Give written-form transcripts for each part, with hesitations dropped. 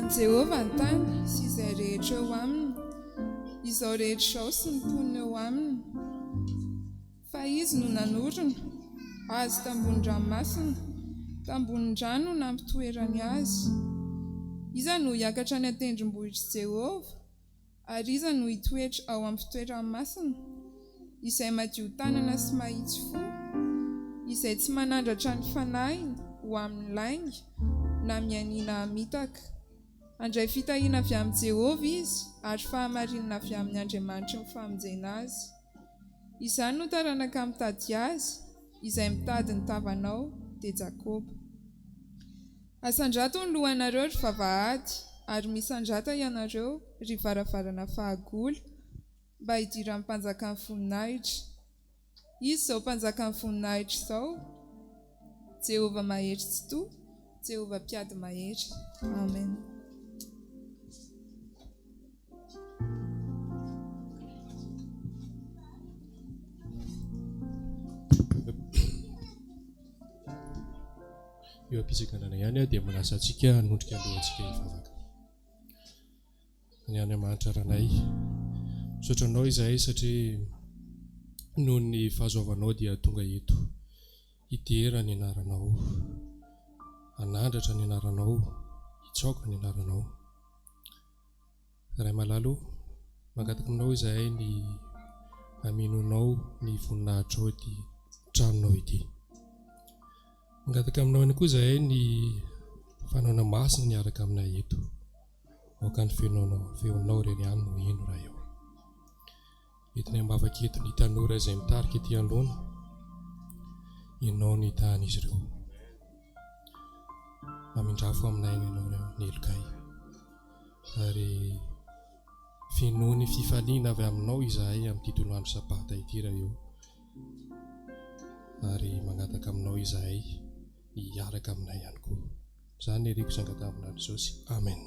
Jehovah ny tany sy izay rehetra eo aminy, izao rehetra izao sy ny mponina eo aminy. Fa izy no nanorona azy tambony ranomasina, tambony rano nampitoerany azy. Iza no hiakatra any an-tendrombohitry Jehovah, ary iza no hitoetra ao amin'ny fitoerany masina, izay madio tanana sy mahitsy fo, izay tsy manandratra ny fanahiny ho amin'ny lainga na mianina hamitaka. Andray fitahiana avy amin'ny Jehovah izy, ary fahamarinana avy amin'ny Andriamanitra mifamonjena azy. Izany no taranaka mitady azy, izay mitady ny tavanao dia Jakoba. Asandrato ny lohanareo ry vavahady, ary misandrata ianareo ry varavarana fahagola, mba hidiran'ny mpanjakan'ny voninahitra. Izy izao mpanjakan'ny voninahitra izao, Jehovah mahery tsy toa, Jehovah mpiady mahery. Amen. Eo am-pitsakanana ihany dia manasa antsika hanondrika alohantsika hivavaka. Ny Andriamanitra ranay, misaotranao izahay satria noho ny fahazoavanao dia tonga eto hidera ny anaranao, hanandratra ny anaranao, hitsaoka ny anaranao. Ray malalo, mangataka aminao izahay ny haminonao ny voninahitrao ity tranonao ity. Mangataka aminao ihany koa izahay ny fanaona masina niaraka aminay eto, aoka ny feonao ireny ihany no ino raha eo. Entinay mavaka eto ny tanora izay mitarika ety anoloana, ianao ny tahan'izy ireo. Mamindrafo aminay ianao ny elokay, ary finoa ny fifaliana avy aminao izahay amin'ity tonoandro sabata ity raha eo, ary mangataka aminao izahay hiaraka aminay ihany koa. Izany ny riko zangata amin'andro Jesosy. Amen.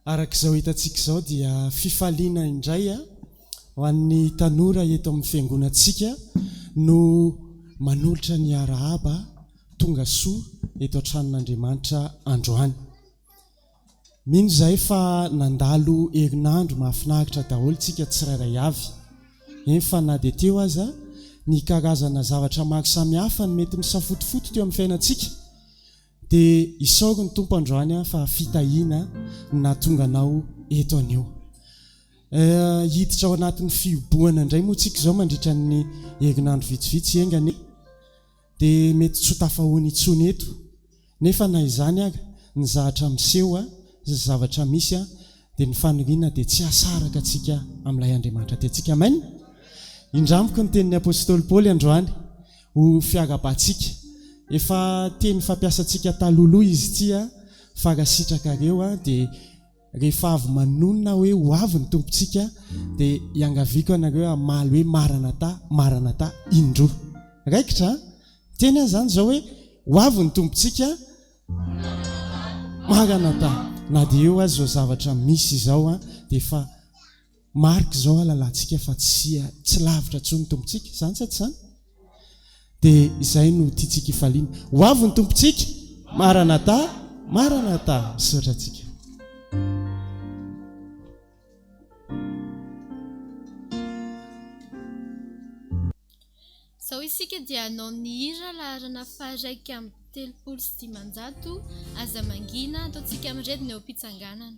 Arak'izao hitantsika izao dia fifaliana indray ho an'ny tanora eto amin'ny fiangonantsika no manolotra ny arahaba tonga soa eto an-tranon'Andriamanitra androany. Mino izahay fa nandalo herinandro mahafinaritra daholo tsika tsirairay avy. Fa na dia teo aza ny karazana zavatra maro samihafa no mety misafotofoto teo amin'ny fiainantsika, dia isaory ny tompo androany fa fitahiana na tonga anao eto anio. Hiditra ao anatin'ny fihoboana indray moa tsika izao mandritra ny herinandro vitsivitsy engany, dia mety tsy ho tafahoany intsony eto, nefa na izany ary ny zavatra miseho sy zavatra misy dia ny faniriana dia tsy hasaraka antsika amin'ilay Andriamanitra tentsika. Amen. Indramiko ny tenin'ny apôstôly Paoly androany ho fiarabantsika, efa teny fampiasantsika taloloha izy ity fa rasitrakareo dia rehefa avy manonona hoe ho avy ny tompontsika dia iangaviako anareo amaly hoe maranata indroa. Raikitra teny zany zao hoe ho avy ny tompontsika maranata. Na dia eo azy zao zavatra misy izao dia fa marika izao alalantsika fa tsy lavitra tsony ny tompontsika, zany sa tsy zany? Dia izay no tiantsika hifaliana. Ho avy ny tompontsika maranata. Misaotra antsika. Zao isika dia hanao ny hira laharana faha 130 aza mangina ataontsika amin'ny rediny eo am-pitsanganana.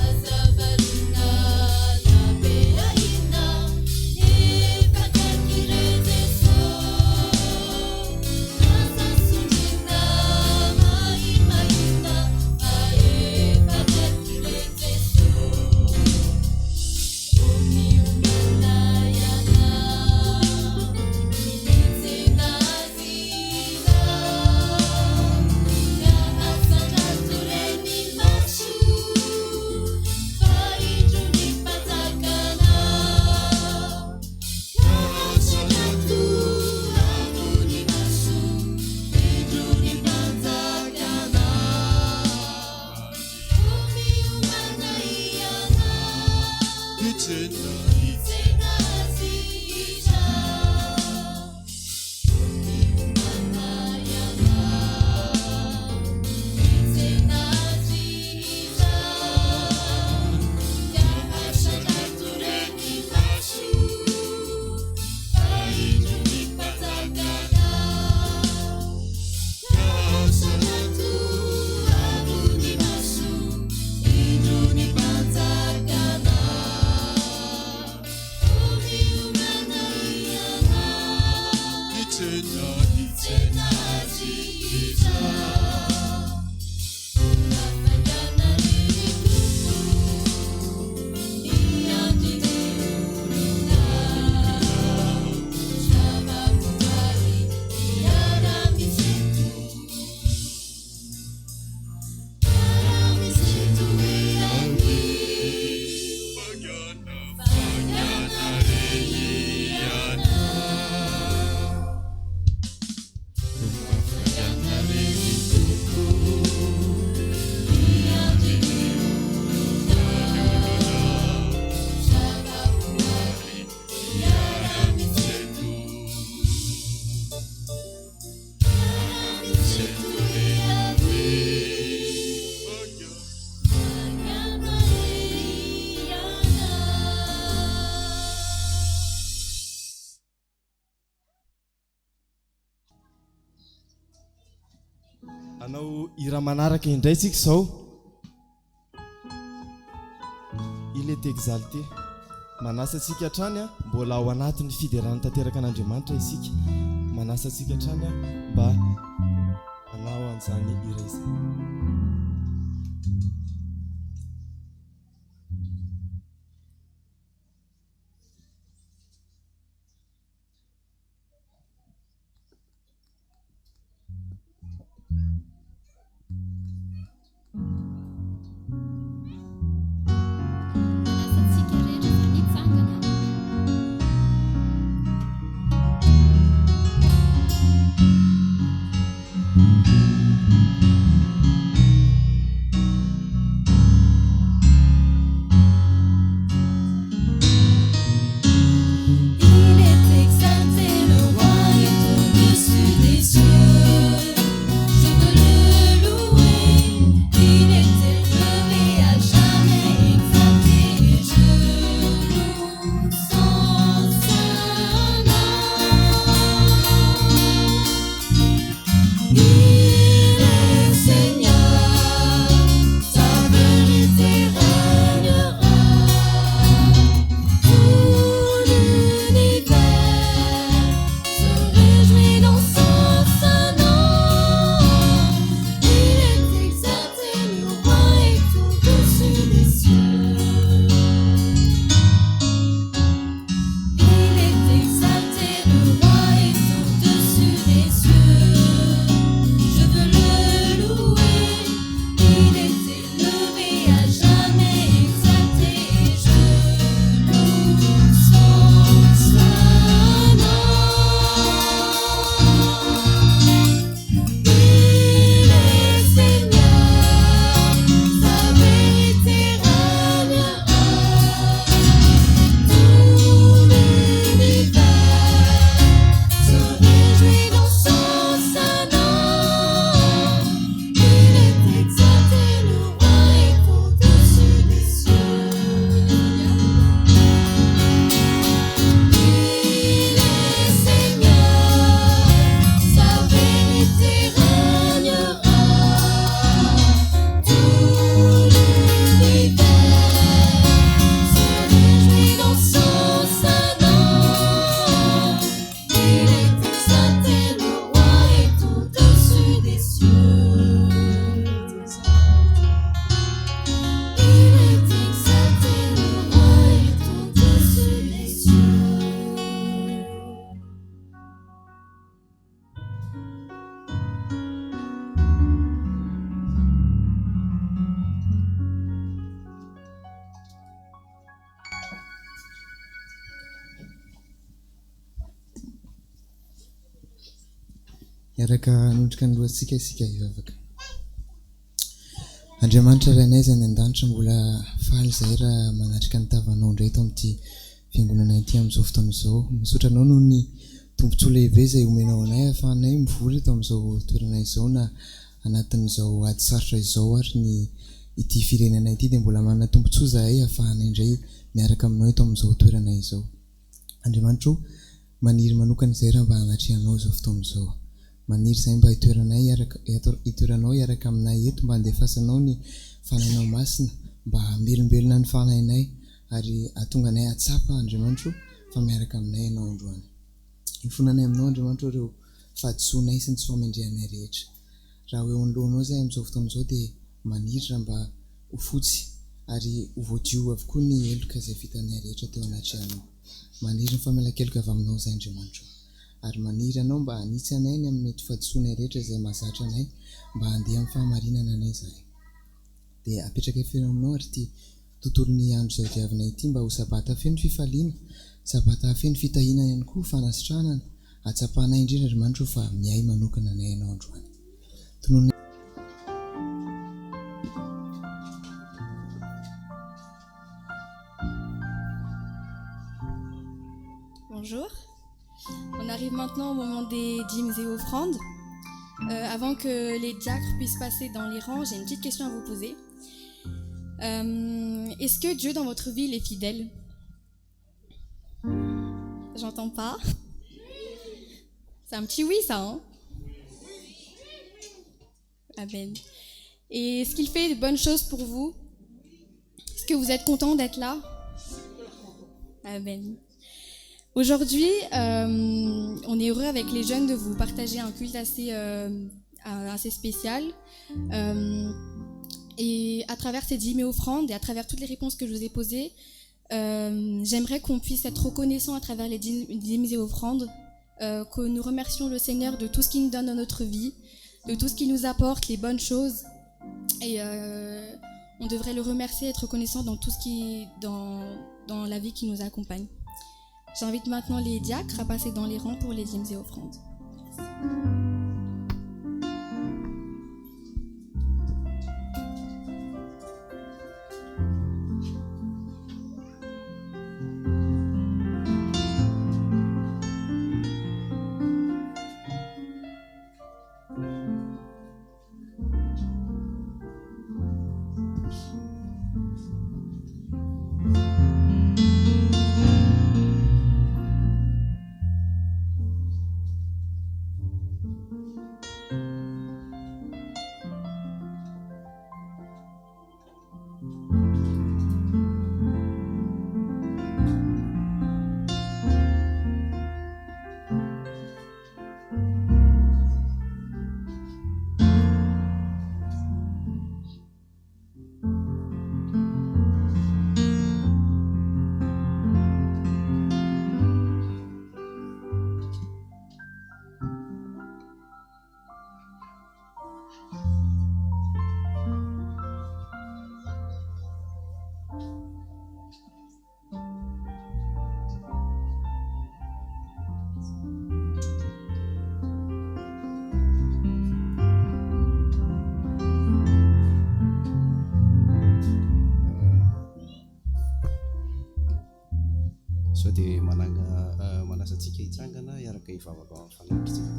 Azabarina manao ira manaraka indray tsika zao. Il est exalté. Manasa antsika hatrany a mbola ao anatin'ny fiderana tanteraka an'Andriamanitra isika. Manasa antsika hatrany a mba hanao an'izany ira izany. Iaraka nondrika ny lohantsika isika hivavaka. Andriamanitra ray anay izay any an-danitra mbola faly izay raha manatrika ny tavanao indray tao amin'ity fiangonana ity amin'izao fotoana izao. Misaotra anao noho ny tombontsoa lehibe izay omenao anay ahafahanay mivory eto amin'izao toerana izao na anatin'izao ady sarotra izao ary ny ity firenena ity dia mbola manana tombontsoa izahay ahafahanay indray miaraka aminao eto amin'izao toerana izao. Andriamanitra o, maniry manokana izay raha mba hanatrihanao izao fotoana izao. Maniry izay mba hitoeranao iaraka aminay eto mba handefasanao ny fanahinao masina mba hamelombelona ny fanahinay ary hahatonga anay hatsapa Andriamanitra fa miaraka aminay ianao androany. Hifonanay aminao Andriamanitra ireo fahadisoanay sy ny tsy famendrehanay rehetra. Raha hoe oloanao izay amin'izao fotoana izao dia maniry raha mba ho fotsy ary ho voadio avokoa ny heloka izay vitanay rehetra teo anatrihanao. Maniry ny famelan-keloka avy aminao izay Andriamanitra. Ary maniry anao mba hanitsy anay ny amin'ny mety fahadisoanay rehetra izay mahazatra anay mba handeha amin'ny fahamarinana anay izahay. Dia apetraka efena aminao ary ity tontolon'ny andro izay diavinay ity mba ho sabata feno fifaliana, sabata feno fitahiana ihany koa, fanasitranana, hatsapanay indrindra Andriamanitra fa miay manokana anay ianao androany. Bonjour. On arrive maintenant au moment des dîmes et offrandes. Avant que les diacres puissent passer dans les rangs, j'ai une petite question à vous poser. Est-ce que Dieu dans votre ville est fidèle? J'entends pas. C'est un petit oui ça, hein? Amen. Et est-ce qu'il fait de bonnes choses pour vous? Est-ce que vous êtes content d'être là? Amen. Aujourd'hui, on est heureux avec les jeunes de vous partager un culte assez spécial. Et à travers ces dîmes et offrandes et à travers toutes les réponses que je vous ai posées, j'aimerais qu'on puisse être reconnaissant à travers les dîmes et offrandes, que nous remercions le Seigneur de tout ce qu'il nous donne dans notre vie, de tout ce qu'il nous apporte, les bonnes choses. Et on devrait le remercier, être reconnaissant dans tout ce qui dans la vie qui nous accompagne. J'invite maintenant les diacres à passer dans les rangs pour les dîmes et offrandes. So dia manasantsika hitsangana iaraka hivavaka amin'ny fanatritsika.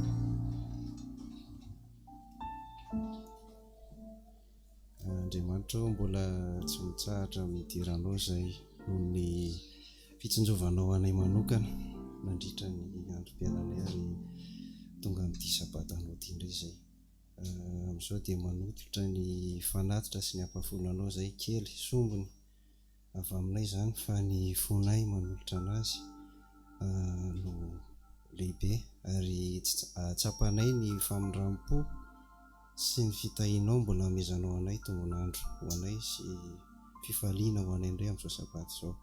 Andriamanitra mbola tsy mitsahatra midiranao izay noho ny fitsinjovanao anay manokana nandritra ny androm-piainanay ary tonga amin'ity sabatanao ity indray izay. Amin'izao dia manototra ny fanatitra sy ny ampafonanao izay kely sombony avy aminay izany fa ny fonay manolotra anazy no lehibe ary tsapanay ny famindram-po sy ny fitahinao mbola amezanao anay tombonandro ho anay sy fifaliana ho anay indray amin'izao sabato izao.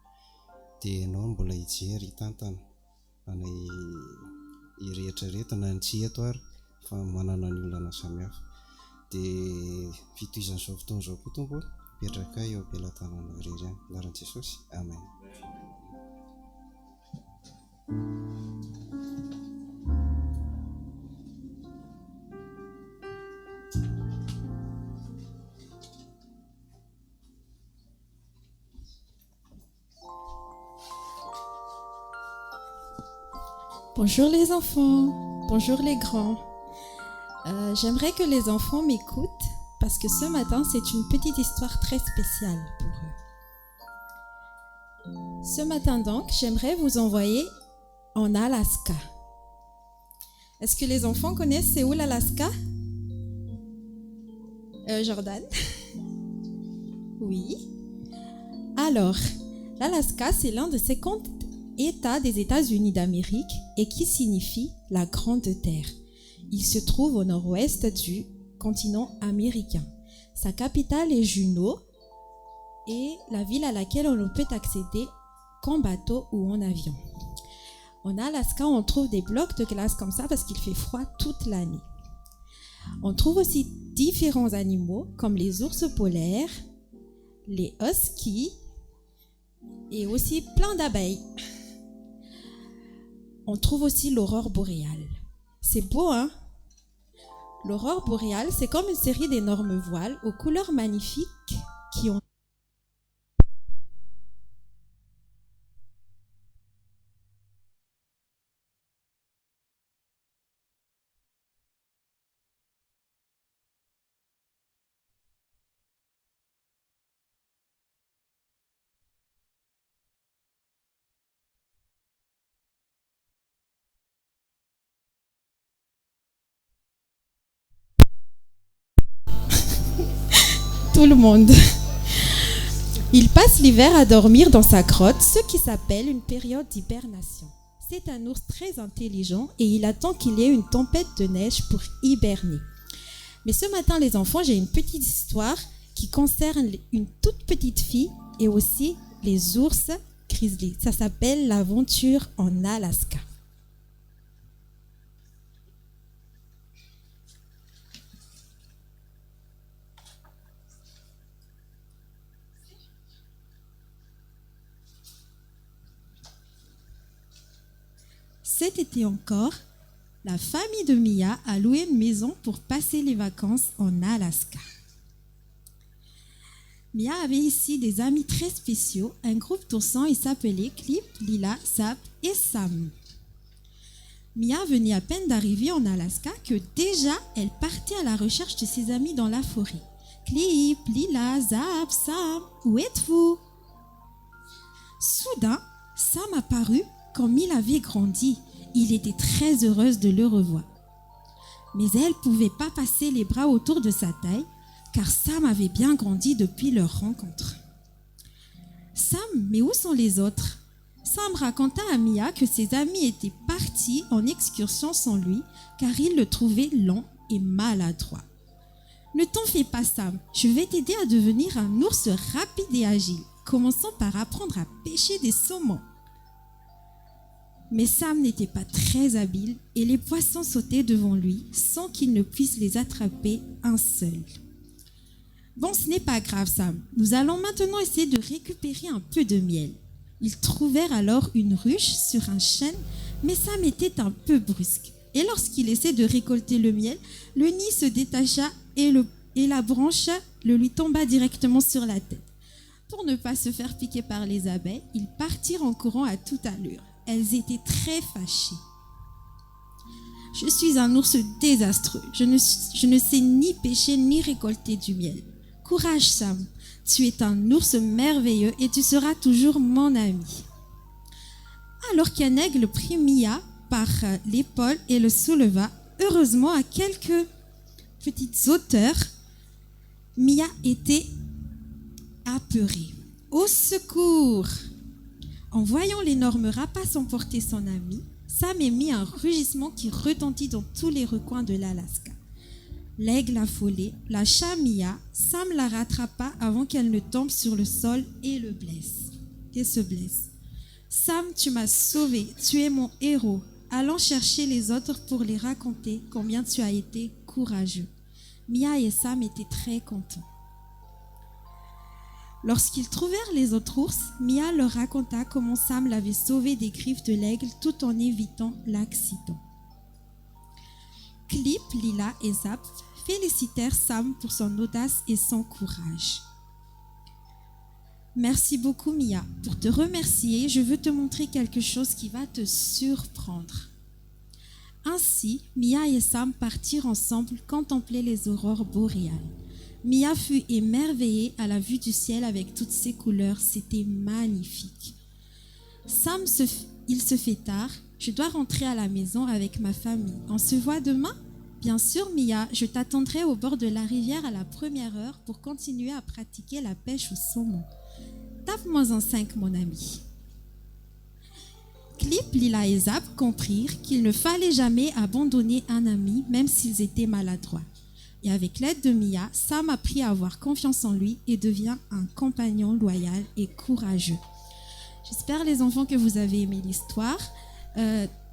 Dia ianao mbola hijery hitantana anay irehetrarehetra na ny tsy eto ary fa manana ny olana samihafa. Dia fitohizan'izao fotoana izao koa tompo mipetraka eo am-pelantanana irery any. Anaran'i Jesosy, amen. Bonjour les enfants, bonjour les grands. J'aimerais que les enfants m'écoutent parce que ce matin, c'est une petite histoire très spéciale pour eux. Ce matin donc, j'aimerais vous envoyer en Alaska. Est-ce que les enfants connaissent c'est où l'Alaska? Jordan? Oui. Alors, l'Alaska, c'est l'un de 50 États des États-Unis d'Amérique et qui signifie la Grande Terre. Il se trouve au nord-ouest du continent américain. Sa capitale est Juneau et la ville à laquelle on ne peut accéder qu'en bateau ou en avion. En Alaska, on trouve des blocs de glace comme ça parce qu'il fait froid toute l'année. On trouve aussi différents animaux comme les ours polaires, les huskies et aussi plein d'abeilles. On trouve aussi l'aurore boréale. C'est beau, hein? L'aurore boréale, c'est comme une série d'énormes voiles aux couleurs magnifiques qui ont tout le monde. Il passe l'hiver à dormir dans sa grotte, ce qui s'appelle une période d'hibernation. C'est un ours très intelligent et il attend qu'il y ait une tempête de neige pour hiberner. Mais ce matin, les enfants, j'ai une petite histoire qui concerne une toute petite fille et aussi les ours grizzly. Ça s'appelle l'aventure en Alaska. Cet été encore, la famille de Mia a loué une maison pour passer les vacances en Alaska. Mia avait ici des amis très spéciaux, un groupe d'oursins, ils s'appelaient Clip, Lila, Zap et Sam. Mia venait à peine d'arriver en Alaska que déjà elle partait à la recherche de ses amis dans la forêt. Clip, Lila, Zap, Sam, où êtes-vous? Soudain, Sam apparut comme il avait grandi. Il était très heureuse de le revoir. Mais elle ne pouvait pas passer les bras autour de sa taille, car Sam avait bien grandi depuis leur rencontre. Sam, mais où sont les autres? Sam raconta à Mia que ses amis étaient partis en excursion sans lui, car ils le trouvaient lent et maladroit. Ne t'en fais pas, Sam, je vais t'aider à devenir un ours rapide et agile. Commençons par apprendre à pêcher des saumons. Mais Sam n'était pas très habile et les poissons sautaient devant lui sans qu'il ne puisse les attraper un seul. Bon, ce n'est pas grave, Sam. Nous allons maintenant essayer de récupérer un peu de miel. Ils trouvèrent alors une ruche sur un chêne, mais Sam était un peu brusque. Et lorsqu'il essayait de récolter le miel, le nid se détacha et la branche le lui tomba directement sur la tête. Pour ne pas se faire piquer par les abeilles, ils partirent en courant à toute allure. Elles étaient très fâchées. « Je suis un ours désastreux. Je ne sais ni pêcher ni récolter du miel. Courage, Sam. Tu es un ours merveilleux et tu seras toujours mon ami. » Alors qu'un aigle prit Mia par l'épaule et le souleva, heureusement à quelques petites hauteurs, Mia était apeurée. « Au secours !» En voyant l'énorme rapace emporter son ami, Sam émit un rugissement qui retentit dans tous les recoins de l'Alaska. L'aigle affolé lâcha Mia, Sam la rattrapa avant qu'elle ne tombe sur le sol et se blesse. « Sam, tu m'as sauvé, tu es mon héros. Allons chercher les autres pour les raconter combien tu as été courageux. » Mia et Sam étaient très contents. Lorsqu'ils trouvèrent les autres ours, Mia leur raconta comment Sam l'avait sauvé des griffes de l'aigle tout en évitant l'accident. Clip, Lila et Zap félicitèrent Sam pour son audace et son courage. « Merci beaucoup, Mia. Pour te remercier, je veux te montrer quelque chose qui va te surprendre. » Ainsi, Mia et Sam partirent ensemble contempler les aurores boréales. Mia fut émerveillée à la vue du ciel avec toutes ses couleurs. C'était magnifique. Sam, il se fait tard. Je dois rentrer à la maison avec ma famille. On se voit demain? Bien sûr, Mia. Je t'attendrai au bord de la rivière à la première heure pour continuer à pratiquer la pêche au saumon. Tape-moi en 5, mon ami. Clip, Lila et Zap comprirent qu'il ne fallait jamais abandonner un ami, même s'ils étaient maladroits. Et avec l'aide de Mia, Sam apprit à avoir confiance en lui et devient un compagnon loyal et courageux. J'espère, les enfants, que vous avez aimé l'histoire.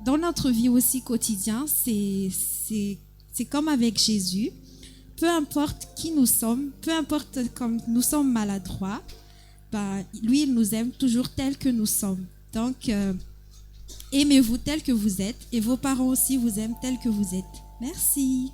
Dans notre vie aussi quotidienne, c'est comme avec Jésus. Peu importe qui nous sommes, peu importe comme nous sommes maladroits, lui, il nous aime toujours tels que nous sommes. Donc, aimez-vous tels que vous êtes et vos parents aussi vous aiment tels que vous êtes. Merci.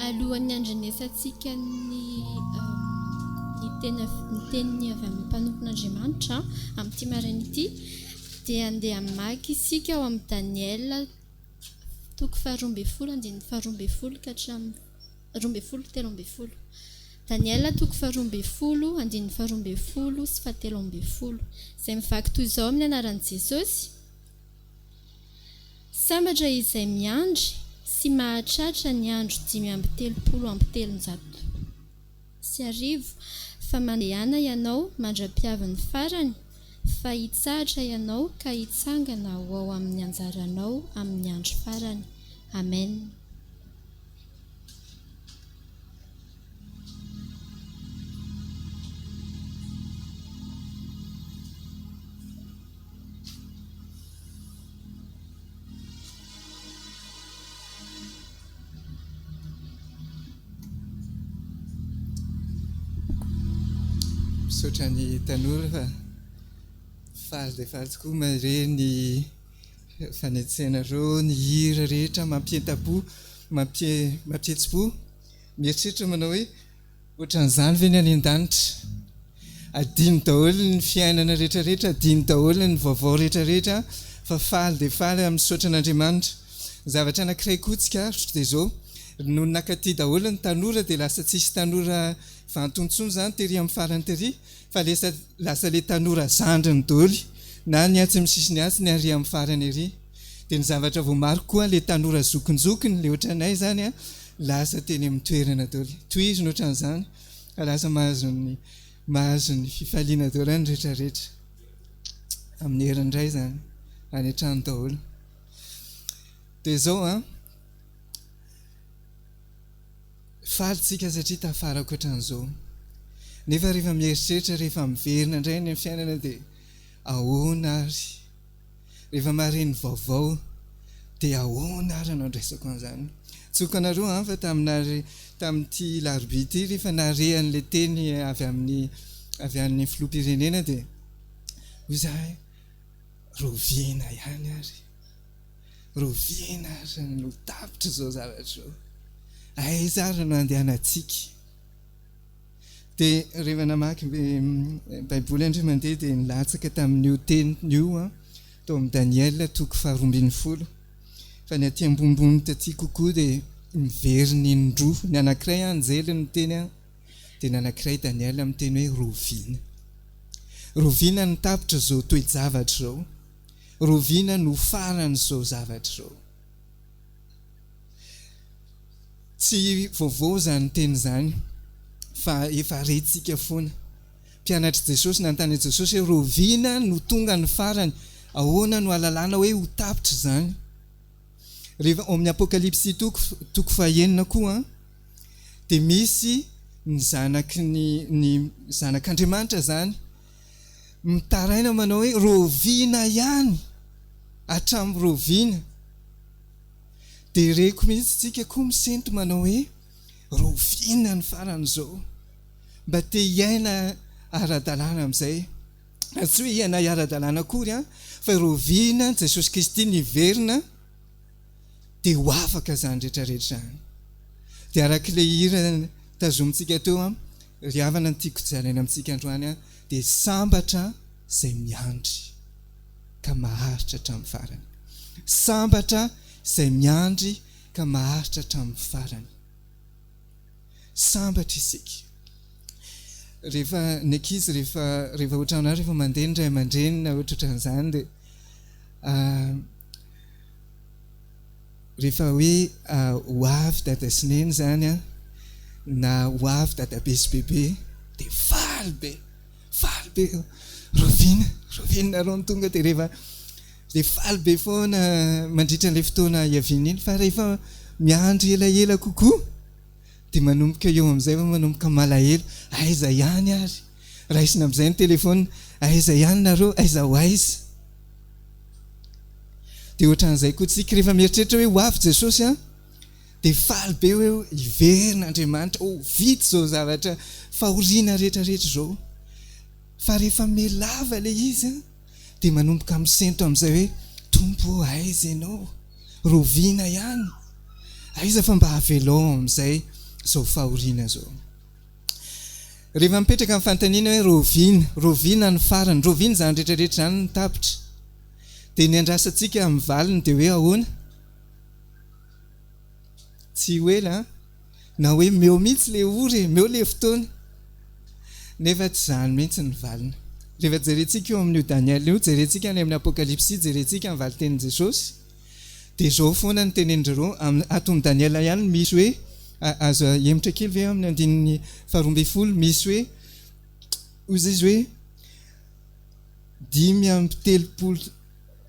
Alohan'ny andrenesantsika ny teny avy amin'ny mpanompon'Andriamanitra amin'ity maraina ity dia andeha hamaky isika ao amin'ny Daniel toko 12 andininy 12 ka hatramin'ny 12 13. Daniela 2:12, 12 sy 13. Izay mivaky toy izao amin'ny anaran'i Jesosy. Sambatra izay miandry sy mahatratra ny andro 5:30 sy arivo, fa mandehana ianao mandra-piavin'ny farany, fa hitsahatra ianao ka hitsangana ho ao amin'ny anjaranao amin'ny andro farany. Amen. Misaotra ny tanora fa faly dia faly tokoa mare ny fanetsenareo, ny hira rehetra mampientam-po, mampihetsi-po. Mieritreritra manao hoe ohatran'izany ve ny any an-danitra, adino daholo ny fiainana rehetrarehetra, adino daholo ny vaovao rehetrarehetra, fa faly dia faly amin'ny misaotra an'Andriamanitra. Zavatra anankiray kotsika arotro dia izao, no nakaty daholo ny tanora dia lasa tsisy tanora vantontsony izany tery amin'ny farany tery, fa lasa ilay tanora zandriny daholo, na ny atsy amin'ny sisiny atsy ny ary amin'ny farany ery. Dia ny zavatra vao maro koa ilay tanora zokinjokiny, ilay ohatranay zany a, lasa teny amin'ny toerana daholo. Tohiziny ohatran'izany, ka lasa mahazo ny fifaliana daholo any rehetrarehetra. Amin'ny herindray zany, any an-trano daholo. Dia izao falitsika satria tafarako ohatran'izao. Nefa rehefa mieritreritra, rehefa miverina indray ny fiainana dia ahoana ary, rehefa mareny vaovao dia ahoana ary anao ndraisako an'izany. Tsoko anareo fa tamin'ity larobia ity, rehefa narehan'ilay teny avy amin'ny filoham-pirenena dia hoy izahay, roviana ihany ary, roviana ary no tapitra izao zavatra izao. Aiza ary no andehanantsika. Dia rehefa namaky baiboly andreo mandeha dia nilatsaka tamin'io tenin'io tao amin'ny Daniel 2:12. Fa ny aty ambonimbony taty kokoa dia miveriny indroa, ny anankiray anjely no teny dia ny anankiray Daniel amin'ny teny hoe roviana. Roviana no tapitra izao toe-javatra izao, roviana no farany izao zavatra izao. Tsy vaovao izany teny izany, fa efa rentsika foana. Mpianatra Jesosy nanontany Jesosy hoe roviana no tonga ny farany, ahoana no ahalalana hoe ho tapitra izany. Rehefa ao amin'ny Apokalipsy 2:9 koa dia misy ny zanak'Andriamanitra izany mitaraina manao hoe roviana ihany, hatramin'ny roviana. Dia reko mihitsy tsika koa misento manao hoe roviana ny farany izao, mba te hiaina ara-dalàna amin'izay. Tsy hoe hiaina ara-dalàna akory fa roviana Jesosy Kristy niverina dia ho afaka izany rehetrarehetra izany. Dia arak'ilay hira tazomintsika teo ry havana ny tiako jalaina amintsika androany dia sambatra izay miandry ka maharitra hatramin'ny farany. Sambatra izay miandry ka maharitra hatramin'ny farany. Sambatra isika. Rehefa ny ankizy rehefa ohatranao rehefa mandeha ny ray aman-dreny na ohatran'izany dia rehefa hoe ho avy dada sy neny izany na ho avy dadabe sy bebe dia faly be rovianareo ny tonga. Dia rehefa faly be foana mandritra an'ilay fotoana iaviana iny, fa rehefa miandry elaela kokoa dia manomboka eo amin'izay manomboka malahelo, aiza ihany ary, raisina amin'izay ny telefona, aiza ihany nareo, aiza ho aiza. Dia ohatran'izay koa tsika rehefa mieritreritra hoe ho avy Jesosy dia faly be hoe iverin'Andriamanitra, vita izao zavatra fahoriana rehetrarehetra izao. Fa rehefa melava ilay izy dia manomboka misento amin'izay hoe tompo aiza ianao, roviana ihany, aiza fa mba havelao amin'izay izao fahoriana izao. Rehefa mipetraka amin'ny fanontaniana hoe roviana ny farany, roviana izany rehetrarehetra izany ny tapitra, dia ny andrasantsika amin'ny valiny dia hoe ahoana? Tsy ho ela na hoe meo mihitsy le ory meo le fotoana nefa tsy zany mihitsy ny valina. Rehefa jerentsika eo amin'io Daniel io, jerentsika any amin'ny apokalipsy, jerentsika amin'ny valitenin' Jesosy, dia zao foana ny tenenindreo ato amin'ny Daniel ihany misy hoe azo hemitra kely ve amin'ny andininy 12 misy hoe ozy izy hoe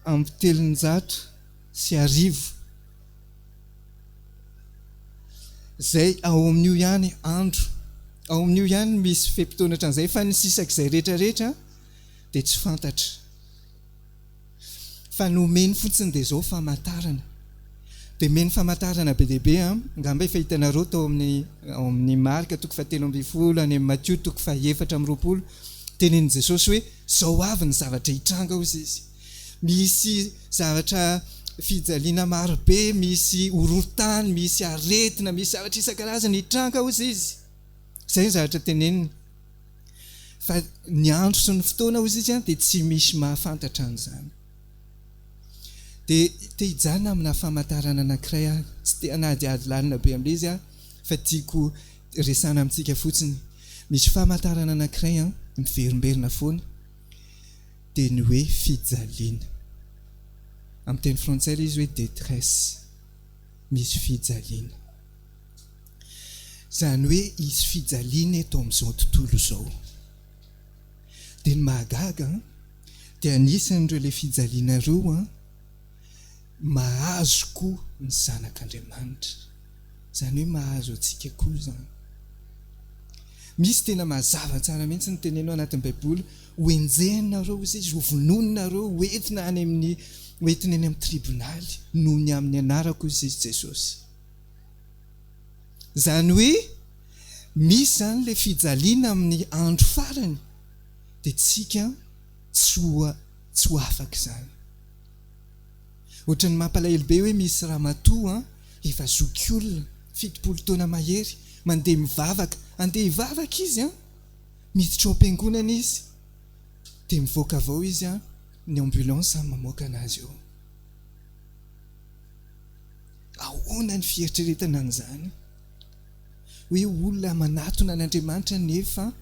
5:telonjato zay ao amin'io ihany andro, ao amin'io ihany misy feim-potoana hatran'izay, fa ny sisak'izay rehetrarehetra dia tsy fantatra, fa nomeny fotsiny dia zao famantarana. Dia meny famantarana be dehibe ngamba efa hitanareo tao ao amin'ny Marka 7:12, any amin'ny Matthieu 4:20, tenenin' Jesosy hoe zao avy ny zavatra hitranga hozy izy. Misy zavatra fijaliana marobe, misy horontany, misy aretina, misy zavatra isan-karazany hitranga hozy izy. Izay ny zavatra teneniny. Fa ny andro sy ny fotoana hozy izy dia tsy misy mahafantatra an'izany. Dia te hijanona amina famantarana anankiray tsy te hanadiady lalina be amin'ilay izy fa tiako resana amintsika fotsiny. Misy famantarana anankiray miverimberina foana dia ny hoe fijaliana. Amin'ny teny frantsay izy hoe détresse, misy fijaliana. Zany hoe isy fijaliana eto amin'izao tontolo izao. Dia ny mahagaga dia anisan'ireo ilay fijaliana ireo mahazo koa ny zanak'Andriamanitra. Zany hoe mahazo antsika koa zany. Misy tena mazava tsara mihitsy ny tenenao anatin'ny Baiboly, hoenjehinareo izy izy, ho vonononareo, hoentina any amin'ny tribonaly noho ny amin'ny anarako izy Jesosy. Zany hoe misy zany ilay fijaliana amin'ny andro farany dia tsika tsy ho afaka izany. Ohatran'ny mampalahelo be hoe misy ramatoa efa zokiolona 70 taona mahery, mandeha mivavaka, andeha hivavaka izy miditra ao am-piangonana izy, dia mivoaka avao izy ny ambulance mamoaka anazy eo. Ahoana ny fieritreretana an'izany hoe olona manatona an'Andriamanitra nefa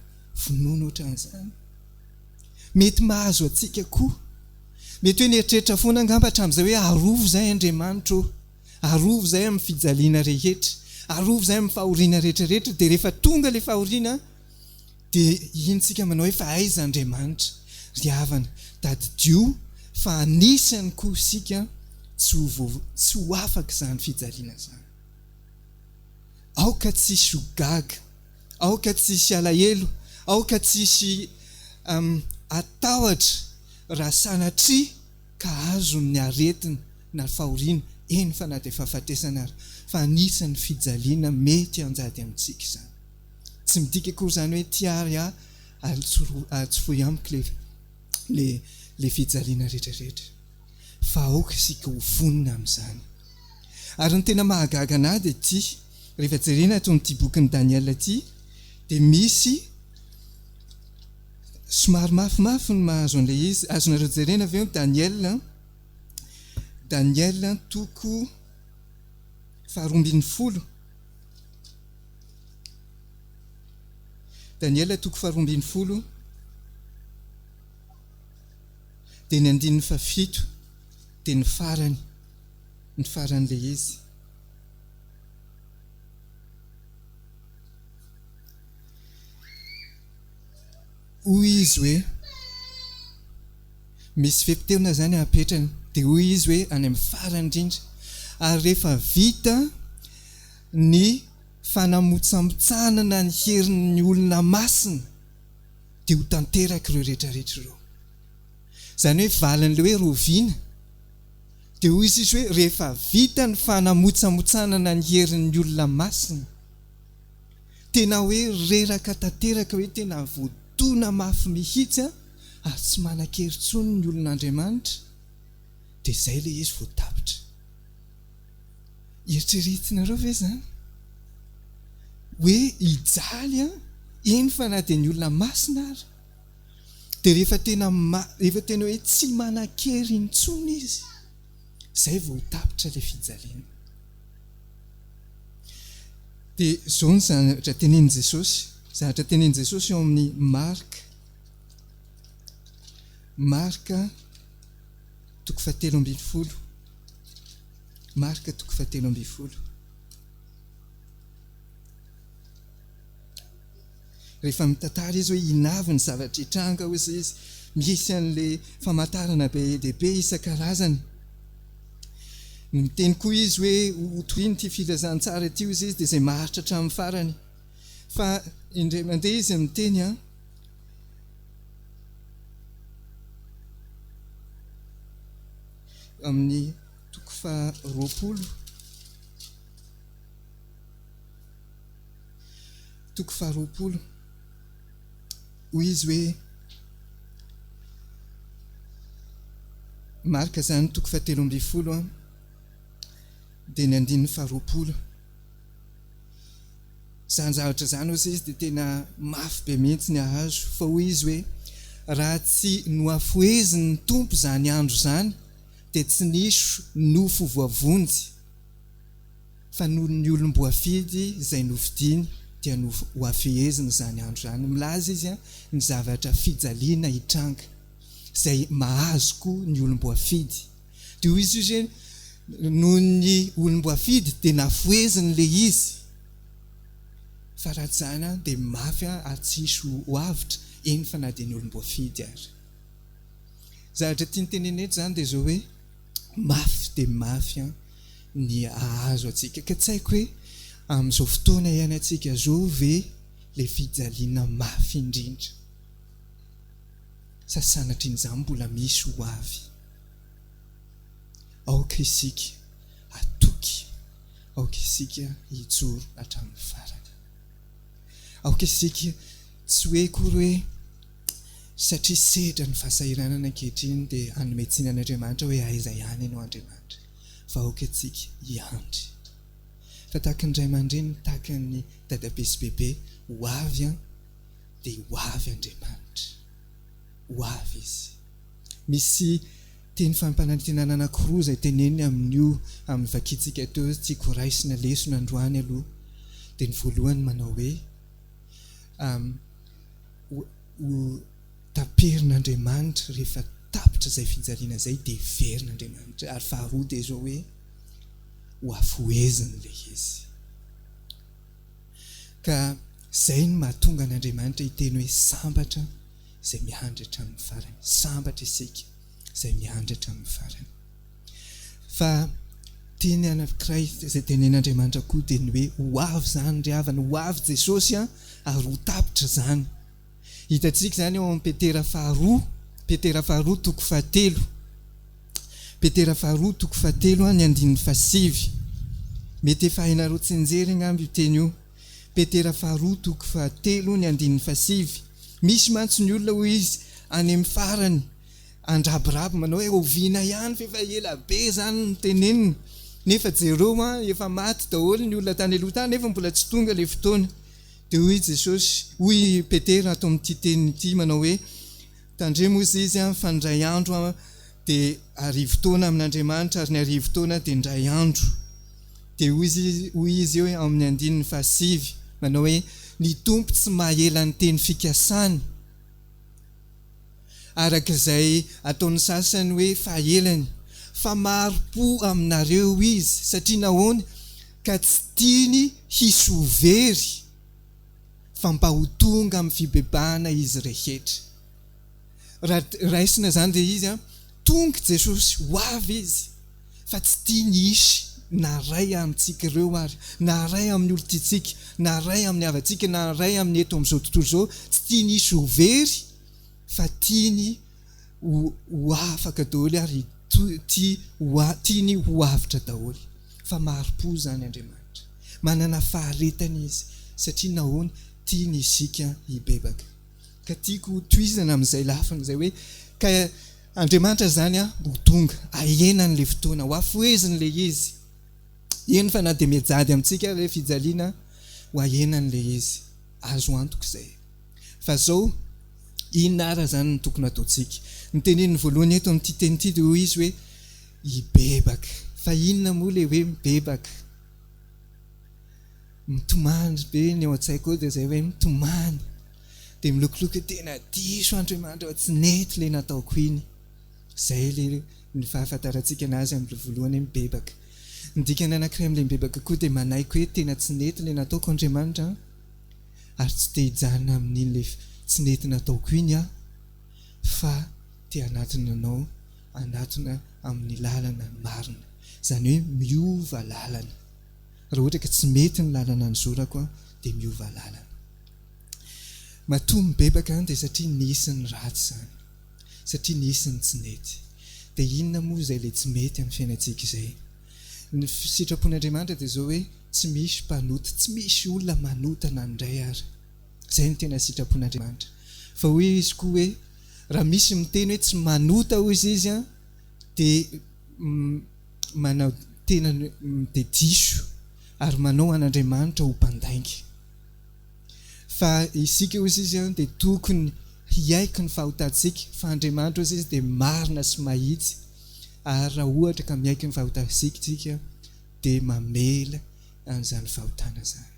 vonoana ohatran'izany? Mety mahazo antsika koa. Mety hoe nieritreritra foana angamba hatramin'izay hoe arovo izay Andriamanitra, arovo izay amin'ny fijaliana rehetra, arovo izay amin'ny fahoriana rehetrarehetra, dia rehefa tonga ilay fahoriana dia intsika manao hoe fa aiza Andriamanitra? Ry havana, tadidio fa anisany koa isika tsy ho afaka izany fijaliana izany. Aoka tsisy ho gaga, aoka tsisy alahelo, aoka tsisy atahotra raha sanatria ka azo ny aretina na fahoriana, eny fa na dia fahafatesana ary, fa anisan'ny fijaliana mety anjady amintsika izany. Tsy midika akory izany hoe tiary atsofoy amiko le fijaliana rehetrarehetra, fa aoka isika ho vonona amin'izany. Ary ny tena mahagaga anahy dia ity, rehefa jerena ato amin'ity bokin'ny Daniel ity, dia misy somary mafimafy ny mahazo an'ilay izy. Azonareo jerena avy eo Daniel toko 12. Daniel toko 12 dia ny 7 dia ny faran'ilay izy. Hoy izy hoe misy fepitevina zany apetrany, dia hoy izy hoe any amin'ny farany indrindra, ary rehefa vita ny fanamotsamotsanana ny herin'ny olona masina dia ho tanteraka ireo rehetrarehetra ireo. Zany hoe valan'ilay hoe roviana, dia hoy izy hoe rehefa vita ny fanamotsamotsanana ny herin'ny olona masina, tena hoe reraka tanteraka, hoe tena voadona mafy mihitsy ary tsy manan-kery-tsony ny olon'Andriamanitra, dia izay ilay izy voatapitra. Eritreretinareo ve zany hoe hijaly eny fa na dia ny olona masina ary, dia rehefa tena hoe tsy manan-kery intsony izy, izay vao tapitra ilay fijaliana. dia izao ny zavatra tenenin Jesosy. Zavatra tenenin Jesosy eo amin'ny Marka 7:12. Marka 7:12. Rehefa mitantara izy hoe inavy ny zavatra hitranga hozy izy, misy an'ilay famantarana be dehibe isan-karazany. Miteny koa izy hoe hotoriany ity filazantsara ity izy dia izay maharitra hatramin'ny farany. Fa indray mandeha izy miteny amin'ny 20. Hoy izy hoe Marka zany 7:12 dia ny 20. Zany zavatra zany ozy izy dia tena mafy be mihitsy ny ahazo. Fa hoy izy hoe raha tsy noafoezin'ny tompo zany andro zany dia tsy nisy nofo voavonjy, fa noho ny olom-boafidy izay novidiany dia hoafeheziny zany andro zany. Milaza izy ny zavatra fijaliana hitranga izay mahazo koa ny olom-boafidy. Dia hoy izy hoe noho ny olom-boafidy dia nafoeziny le izy, fa raha tsy zany dia mafy ary tsisy hoavitra eny fa na dia ny olom-boafidy ary. Zavatra tia nytenena eto zany dia zao hoe mafy dia mafy ny ahazo atsika. Ka tsy haiko hoe amin'izao fotoana iainantsika zao ve le fijaliana mafy indrindra, sa sanatrian'izany mbola misy ho avy. Aoka isika atoky, aoka isika hijoro hatramin'ny farany, aoka isika tsy hoe kory hoe satria sedra ny fahasahiranana ankehitriny dia anometsinan'Andriamanitra hoe aiza ihany ianao Andriamanitra, fa aoka isika hiandry. Fa tahaka ny ray aman-dreny, tahaka ny dadabe sy bebe, ho avy dia ho avy Andriamanitra, ho avy izy. Misy teny fampanantenana anankiroa izay teneny amin'io amin'ny vakitsika teo, tiako raisina lesona androany aloha. Dia ny voalohany manao hoe taperin'Andriamanitra rehefa tapitra izay fijaliana izay dia verin'Andriamanitra. Ary faharoa dia zao hoe ho afoeziny le izy. Ka izay ny mahatonga an'Andriamanitra hiteny hoe sambatra izay miandry hatramin'ny farany, sambatra isika izay miandry hatramin'ny farany. Fa teny anankiray izay tenen'Andriamanitra koa dia ny hoe ho avy zany ry havana, ho avy Jesosy ary ho tapitra zany. Hitantsika zany eo amin'ny Petera faharoa 7. Petera faharoa 7 ny 7. Mety efa hainareo tsinjery angamby io teny io. Petera faharoa 7 ny 7. Misy mantsy ny olona hoy izy any amin'ny farany andrabirabo manao hoe oviana ihany fa efa ela be zany ny tenenina, nefa jereo efa maty daholo ny olona tany aloha tany nefa mbola tsy tonga le fotoana. Dia hoy Jesosy, hoy Petera ato amin'ity teniny ity manao hoe tandremo izy fa ndray andro dia arivo-taona amin'Andriamanitra ary ny arivo-taona dia ndray andro. Dia hoy izy eo amin'ny 7 manao hoe ny tompo tsy mahela ny teny fikasany, arak'izay ataon'ny sasany hoe fahelany, fa maro-po aminareo izy, satria nahoana ka tsy tiany hisy ho very, fa mba ho tonga amin'ny fibebahana izy rehetra. Raha raisina zany dia izy tonga Jesosy, ho avy izy, fa tsy tiany hisy na ray amintsika ireo ary, na ray amin'ny olon-titsika, na ray amin'ny havantsika, na ray amin'ny eto amin'izao tontolo izao, tsy tiany hisy ho very, fa tiany ho afaka daholo ary tiany ho avitra daholo. Fa maro-po zany Andriamanitra, manana faharetany izy, satria nahoana tiany isika hibebaka. Ka tiako tohizana amin'izay lafiny izay hoe ka Andriamanitra zany ho tonga, ahenany le fotoana, ho afoeziny le izy. Eny fa na dia miajady amintsika le fijaliana, ho ahenany le izy. Azo antoka izay. Fa zao inona ara zany ny tokony ataontsika? Ny teneniny voalohany eto amin'ity teny ity dia hoy izy hoe hibebaka. Fa inona moa le hoe mibebaka? mitomany be ny ao an-tsaiko dia izay hoe mitomany dia milokoloky tena diso Andriamanitra tsy nety ilay nataoko iny. Izay ilay ny fahafantarantsika anazy amin'ny voalohany mibebaka. Ny dikany anankiray amin'ilay mibebaka koa dia manaiky hoe tena tsy nety ilay nataoko Andriamanitra ary tsy te hijanona amin'in'ilay tsy nety nataoko iny aho fa te hanatina anao anatina amin'ny lalana marina, izany hoe miova lalana. Raha ohatra ka tsy mety ny lalana ny zorako dia miova lalana. Matoa mibebaka dia satria nisy ny ratsy izany, satria nisy ny tsy nety. Dia inona moa izay ilay tsy mety amin'ny fiainantsika izay? Ny sitrapon'Andriamanitra dia izao hoe tsy misy mpanota, tsy misy olona manotana indray ary. Izay ny tena sitrapon'Andriamanitra. Fa hoe izy koa hoe raha misy miteny hoe tsy manota hozy izy dia manao tena dia diso ary manao an'Andriamanitra ho mpandainga. Fa isika hozy izy dia tokony hiaiky ny fahotantsika fa Andriamanitra hozy izy dia marina sy mahitsy ary raha ohatra ka miaiky ny fahotantsika dia mamela an'izany fahotana izany.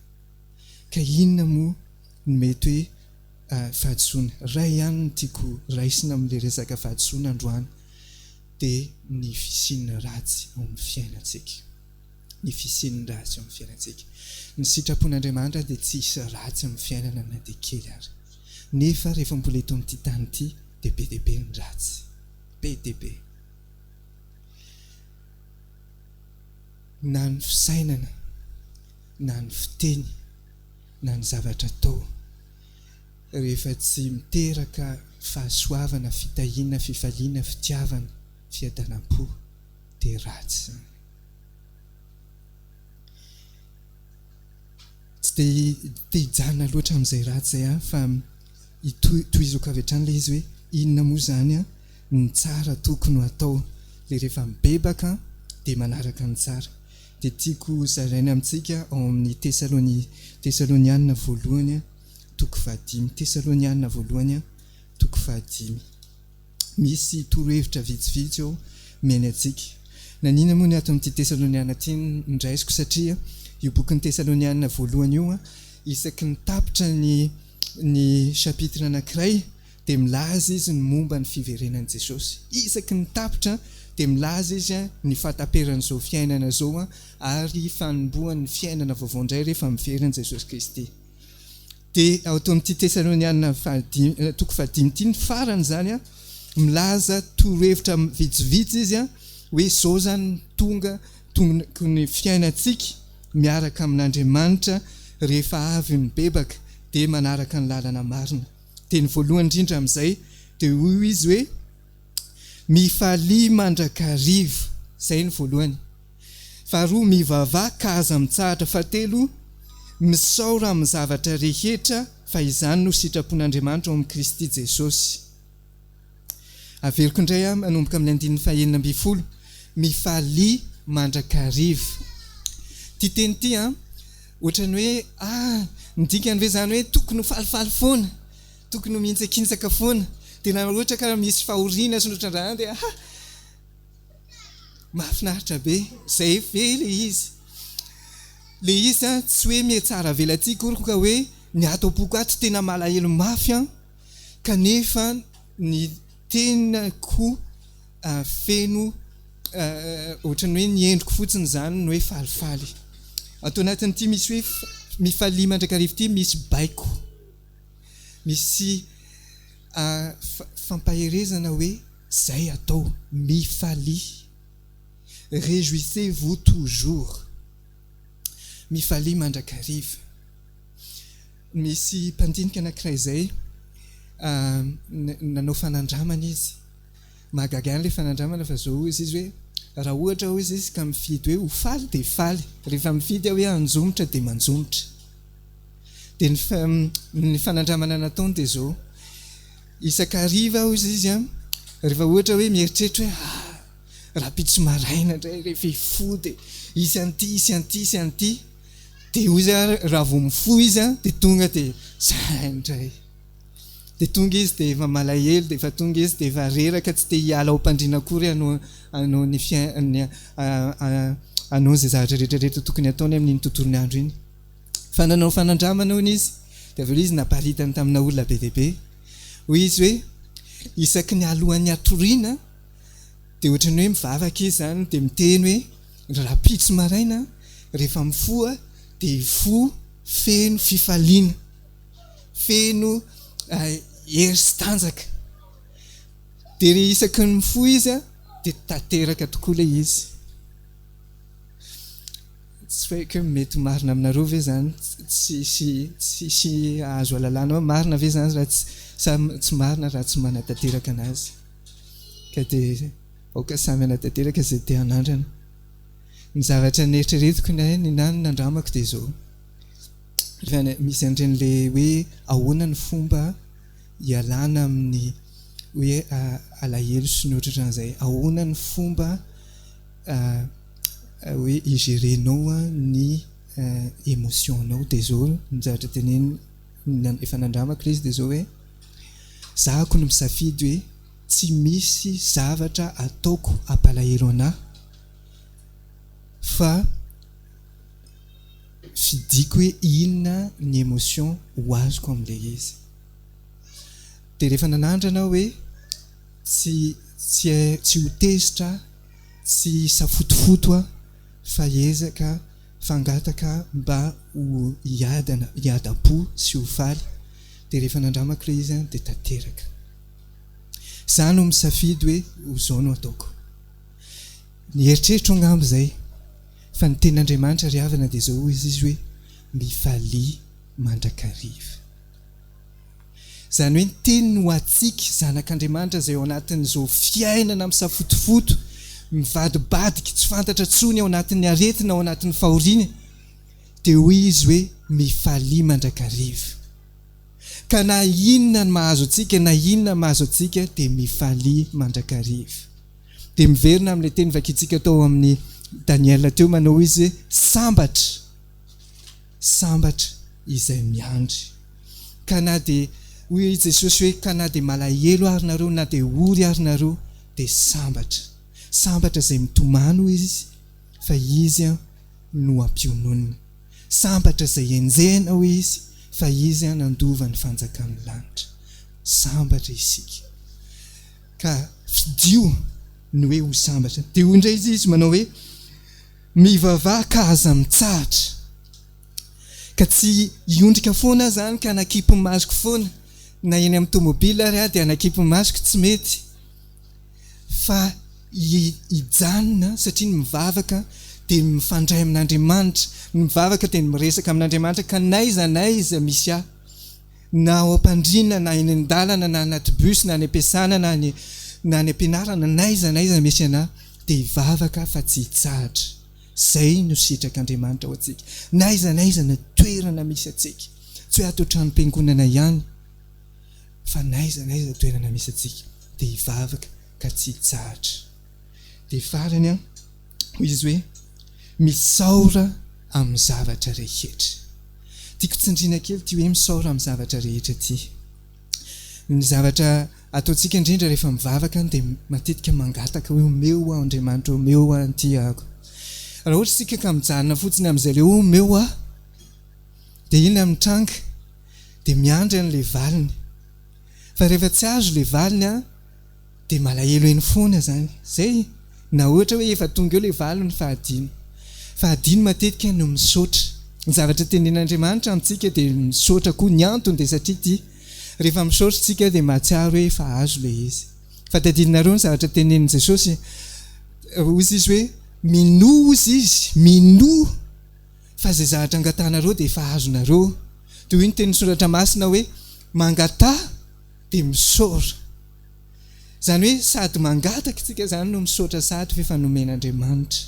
Ka inona moa no mety hoe fahadisoana? Ray ihany no tiako raisina amin'ilay resaka fahadisoana androany dia ny fisian'ny ratsy ao amin'ny fiainantsika. Ny fisian'ny ratsy ao amin'ny fiainantsika. Ny sitrapon'Andriamanitra dia tsy hisy ratsy amin'ny fiainana na dia kely ary. Nefa rehefa mbola eto amin'ity tany ity dia be dia be ny ratsy. Be dia be. Na ny fisainana, na ny fiteny, na ny zavatra atao, rehefa tsy miteraka fahasoavana, fitahiana, fifaliana, fitiavana, fiadanam-po dia ratsy. Tsy dia hijanona loatra amin'izay ratsy izay fa tohizako avy hatrany ilay izy hoe inona moa izany ny tsara tokony atao. Ilay rehefa mibebaka dia manaraka ny tsara. Dia tiako zaraina amintsika ao amin'ny Tesalonianina voalohany toko 5. Tesalonianina voalohany toko 5. Misy torohevitra vitsivitsy ao meny antsika. Nanina moa ny ato amin'ity Tesalonianina ity ndraisiko satria io bokin'ny Tesalonianina voalohany io isaky ny tapitra ny chapitre anankiray dia milaza izy ny momba ny fiverenan'i Jesosy. Isaky ny tapitra dia milaza izy ny fahataperan'izao fiainana izao ary fanombohan'ny fiainana vaovao indray rehefa miveran'i Jesosy Kristy. Dia ao ato amin'ity Tesalonianina toko 5 ity ny farany izany milaza torohevitra vitsivitsy izy hoe izao izany tonga ny fiainantsika miaraka amin'Andriamanitra rehefa avy mibebaka dia manaraka ny lalana marina. Dia ny voalohany indrindra amin'izay dia hoy izy hoe mifalia mandrakariva, izay ny voalohany. Faharoa mivavah kaza mitsahatra. Fahatelo misaora amin'ny zavatra rehetra fa izany no sitrapon'Andriamanitra ao amin'ny Kristy Jesosy. Averiko indray manomboka amin'ny 9:9 mifalia mandrakariva. Ty teny ity ohatrany hoe midikany ve zany hoe tokony ho falifaly foana, tokony ho mihintsakitsaka foana. Dia na ohatra ka misy fahoriana sy notrandrahana dia mahafinaritra be. Izay ve ilay izy? Ilay izy tsy hoe mihatsara velantsika ka hoe ny ato am-poko ato tena malahelo mafy kanefa ny tena koa feno ohatrany hoe ny endriko fotsiny izany no hoe falifaly. Atao anatin'ity misy hoe mifalia mandrakariva ity misy baiko, misy fampaherezana hoe izay atao mifalia. Réjouissez-vous toujours. Mifalia mandrakariva. Misy mpandinika anankiray izay nanao fanandramana izy. Mahagaga an'ilay fanandramana fa izao izy hoe raha ohatra izy ka mifidy hoe ho faly dia faly, rehefa mifidy hoe hanjomotra dia manjomotra. Dia ny fanandramana nataony dia izao isakariva izy rehefa ohatra hoe mieritreritra hoe raha pitso maraina indray rehefa hifody isy an'ity dia hoy izy raha vao mifoha izy dia tonga dia zay indray. Dia tonga izy dia efa malahelo, dia efa tonga izy dia efa reraka, tsy dia hiala ao am-pandriana akory hanao izay zavatra rehetrarehetra tokony ataony amin'iny tontolon'ny andro iny. fananao fanandramana hono izy dia avy eo izy naparitany tamina olona be deaibe hoy izy hoe isaky ny alohan'ny atoriana dia ohatrany hoe mivavaka izy zany dia miteny hoe raha pitso maraina rehefa mifoa dia fo feno fifaliana feno hery sy tanjaka dia isaky ny mifo izy dia tanteraka tokoa ilay izy tsy faiko hoe mety marina aminareo ve zany tsy azo alalana marina ve zany raha tsy marina raha tsy manatanteraka anazy ka dia aoka samy anatanteraka izay te hanandrana ny zavatra neritreretiko ny nany nandramako dia zao misy andren'lay hoe ahoana ny fomba hialana amin'ny hoe alahelo sy ny ohatran'izay ahoana ny fomba hoe igérenao ny émotionnao dia zao ny zavatra teneny efa nandramako izy dia zao hoe zahako no misafidy hoe tsy misy zavatra ataoko ampalahelo anahy fa fidiko hoe inona ny émotion ho azoko amin'ilay izy dia rehefa nanandrana hoe tsy ho tezitra tsy safotofoto fa ezaka fangataka mba ho hiada-po sy ho faly dia rehefa nandramako ilay izy dia tanteraka za no misafidy hoe ho zao no ataoko ny eritreritro angambo izay fa ny ten'Andriamanitra ry havana dia zao izy hoe mifalia mandrakariva zany hoe ny teniny ho antsika zanak'Andriamanitra izay ao anatin'izao fiainana misafotofoto mivadibadika tsy fantatra tsony ao anatin'ny aretina ao anatin'ny fahoriana dia hoy izy hoe mifalia mandrakariva ka na inona ny mahazo antsika na inona mahazo antsika dia mifalia mandrakariva dia miverina amin'ilay teny vakintsika tao amin'ny Daniel teo manao izy sambatra izay miandry ka na dia hoy Jesosy hoe ka na dia malahelo ary nareo na dia ory ary nareo dia sambatra izay mitomano izy fa izy no ampiononina sambatra izay enjehana ho izy fa izy nandova ny fanjakan'ny lanitra sambatra isika ka fidio no hoe ho sambatra dia hoy indray izy manao hoe mivavaha ka aza mitsahatra ka tsy hiondrika foana zany ka nakipy masoko foana na eny amin'ny tomobila ary dia nakipy masoko tsy mety fa hijanona satria ny mivavaka dia mifandray amin'Andriamanitra ny mivavaka dia miresaka amin'Andriamanitra ka naiza misy na ao am-pandriana na eny an-dalana na anaty bus na any am-piasana na any am-pianarana naiza misy anahy dia hivavaka fa tsy hitsahatra zay no sitrak'Andriamanitra ao antsika naiza na toerana misy antsika tsy hoe ato trano-piangonana ihany fa naiza toerana misy antsika dia hivavaka ka tsy hitsahatra dia farany hoy izy hoe misaora amin'ny zavatra rehetra tiako tsindriana kely ty hoe misaora amin'ny zavatra rehetra ty ny zavatra ataontsika indrindra rehefa mivavaka dia matetika mangataka hoe omeo aho Andriamanitra omeo aho anty ahako raha ohatra tsika ka mijanona fotsiny amin'izay le omeo aho dia iny amin'ny tranga dia miandry an'ilay valiny fa rehefa tsy azo ilay valiny dia malahelo eny foana zany zay na ohatra hoe efa tonga eo ilay valiny fahadino matetika no misaotra ny zavatra tenen'Andriamanitra amintsika dia misaotra koa ny antony dia satria ty rehefa misaotra tsika dia mahatsiaro hoe efa azo ilay izy fa tadidinareo ny zavatra tenenin' Jesosy ozy izy hoe minoa fa zay zavatra angatanareo dia efa azonareo dia hoy ny teny soratra masina hoe mangatà dia misaora zany hoe sady mangataka tsika zany no misaotra sady fa nomen'Andriamanitra